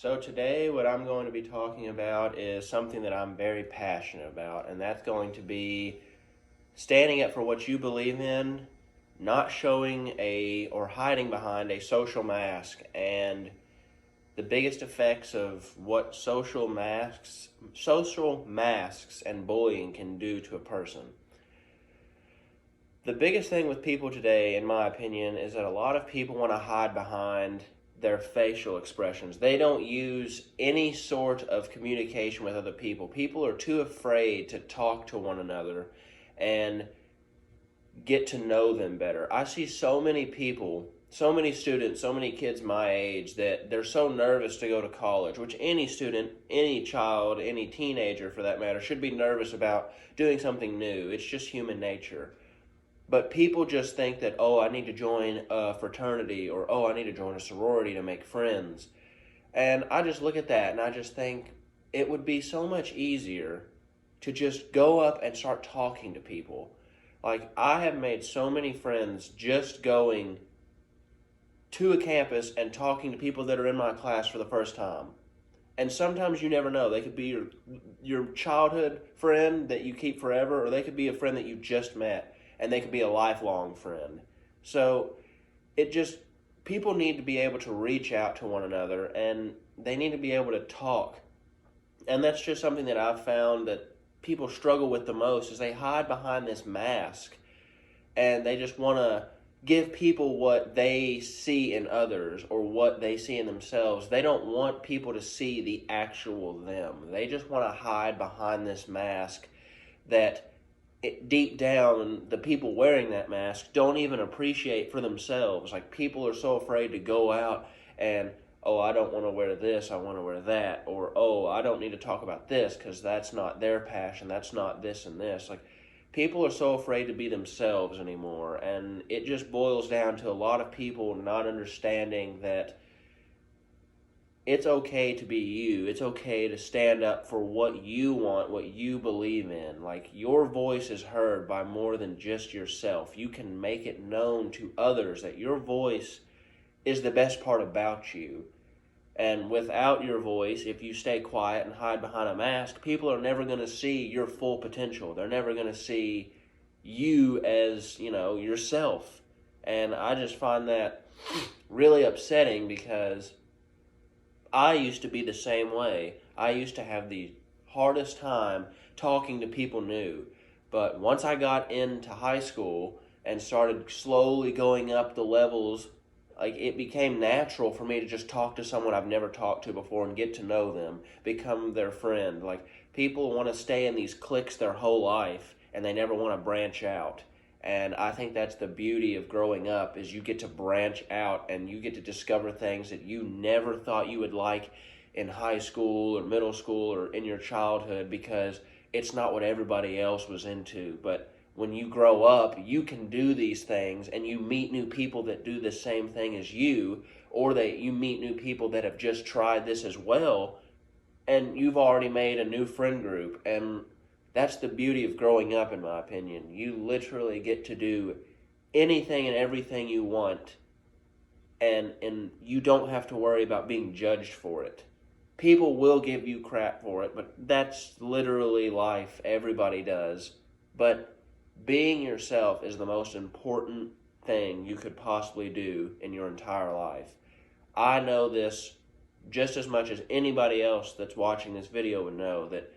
So today what I'm going to be talking about is something that I'm very passionate about, and that's going to be standing up for what you believe in, not showing a or hiding behind a social mask, and the biggest effects of what social masks and bullying can do to a person. The biggest thing with people today, in my opinion, is that a lot of people want to hide behind their facial expressions. They don't use any sort of communication with other people. People are too afraid to talk to one another and get to know them better. I see so many people, so many students, so many kids my age that they're so nervous to go to college, which any student, any child, any teenager for that matter, should be nervous about doing something new. It's just human nature. But people just think that, oh, I need to join a fraternity, or oh, I need to join a sorority to make friends. And I just look at that and I just think it would be so much easier to just go up and start talking to people. Like, I have made so many friends just going to a campus and talking to people that are in my class for the first time. And sometimes you never know. They could be your childhood friend that you keep forever, or they could be a friend that you just met, and they could be a lifelong friend. So it just, people need to be able to reach out to one another, and they need to be able to talk. And that's just something that I've found that people struggle with the most, is they hide behind this mask and they just want to give people what they see in others or what they see in themselves. They don't want people to see the actual them. They just want to hide behind this mask that deep down, the people wearing that mask don't even appreciate for themselves. Like, people are so afraid to go out and, oh, I don't want to wear this, I want to wear that. Or, oh, I don't need to talk about this because that's not their passion, that's not this and this. Like, people are so afraid to be themselves anymore. And it just boils down to a lot of people not understanding that it's okay to be you. It's okay to stand up for what you want, what you believe in. Like, your voice is heard by more than just yourself. You can make it known to others that your voice is the best part about you. And without your voice, if you stay quiet and hide behind a mask, people are never going to see your full potential. They're never going to see you as, yourself. And I just find that really upsetting, because I used to be the same way. I used to have the hardest time talking to people new. But once I got into high school and started slowly going up the levels, like, it became natural for me to just talk to someone I've never talked to before and get to know them, become their friend. Like, people want to stay in these cliques their whole life and they never want to branch out. And I think that's the beauty of growing up, is you get to branch out and you get to discover things that you never thought you would like in high school or middle school or in your childhood, because it's not what everybody else was into. But when you grow up, you can do these things and you meet new people that do the same thing as you, or that you meet new people that have just tried this as well, and you've already made a new friend group. And that's the beauty of growing up, in my opinion. You literally get to do anything and everything you want, and you don't have to worry about being judged for it. People will give you crap for it, but that's literally life. Everybody does. But being yourself is the most important thing you could possibly do in your entire life. I know this just as much as anybody else that's watching this video would know, that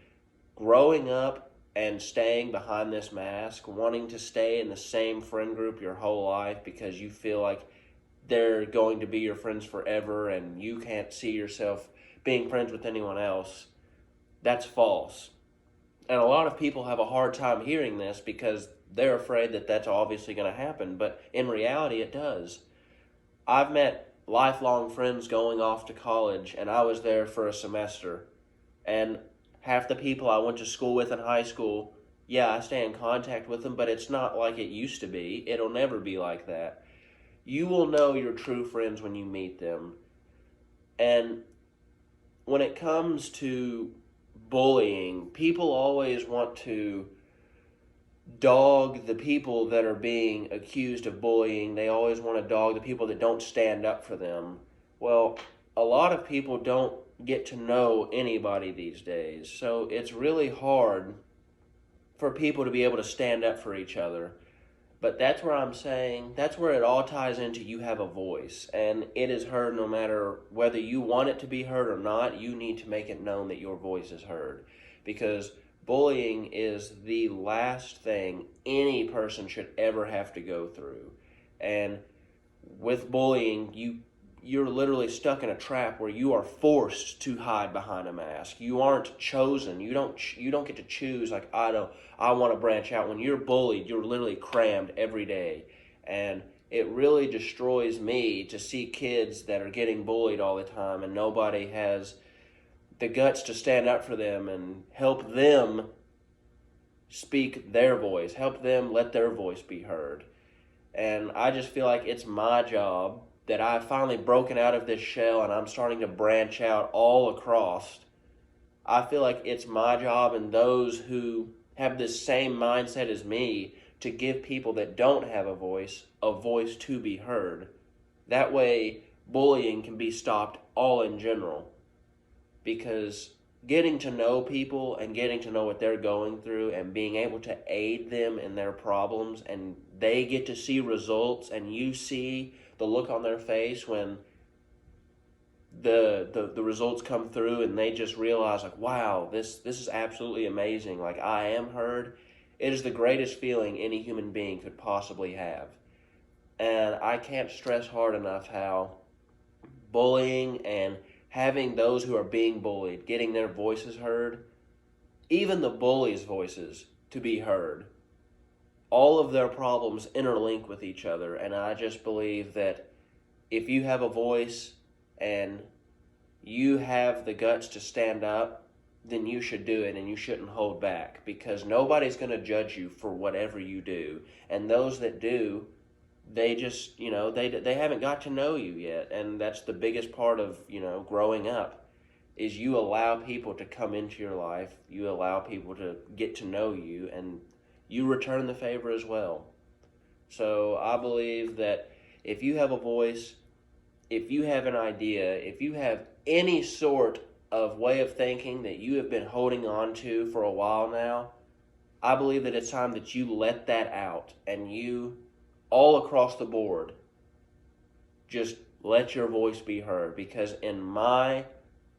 growing up and staying behind this mask, wanting to stay in the same friend group your whole life because you feel like they're going to be your friends forever and you can't see yourself being friends with anyone else, that's false. And a lot of people have a hard time hearing this because they're afraid that that's obviously going to happen, but in reality it does. I've met lifelong friends going off to college, and I was there for a semester, and half the people I went to school with in high school, yeah, I stay in contact with them, but it's not like it used to be. It'll never be like that. You will know your true friends when you meet them. And when it comes to bullying, people always want to dog the people that are being accused of bullying. They always want to dog the people that don't stand up for them. Well, a lot of people don't get to know anybody these days. So it's really hard for people to be able to stand up for each other. But that's where I'm saying, that's where it all ties into you have a voice. And it is heard no matter whether you want it to be heard or not. You need to make it known that your voice is heard. Because bullying is the last thing any person should ever have to go through. And with bullying, you're literally stuck in a trap where you are forced to hide behind a mask. You aren't chosen. You don't get to choose, like, I want to branch out. When you're bullied, you're literally crammed every day. And it really destroys me to see kids that are getting bullied all the time and nobody has the guts to stand up for them and help them speak their voice, help them let their voice be heard. And I just feel like it's my job that I've finally broken out of this shell and I'm starting to branch out all across. I feel like it's my job and those who have this same mindset as me to give people that don't have a voice to be heard. That way, bullying can be stopped all in general. Because getting to know people and getting to know what they're going through and being able to aid them in their problems and they get to see results and you see the look on their face when the results come through and they just realize, like, wow, this is absolutely amazing. Like, I am heard. It is the greatest feeling any human being could possibly have. And I can't stress hard enough how bullying and having those who are being bullied, getting their voices heard, even the bullies' voices to be heard, all of their problems interlink with each other. And I just believe that if you have a voice and you have the guts to stand up, then you should do it and you shouldn't hold back, because nobody's going to judge you for whatever you do. And those that do, they just, they haven't got to know you yet. And that's the biggest part of, growing up, is you allow people to come into your life. You allow people to get to know you, and you return the favor as well. So I believe that if you have a voice, if you have an idea, if you have any sort of way of thinking that you have been holding on to for a while now, I believe that it's time that you let that out and you, all across the board, just let your voice be heard. Because in my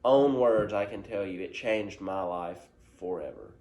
own words, I can tell you, it changed my life forever.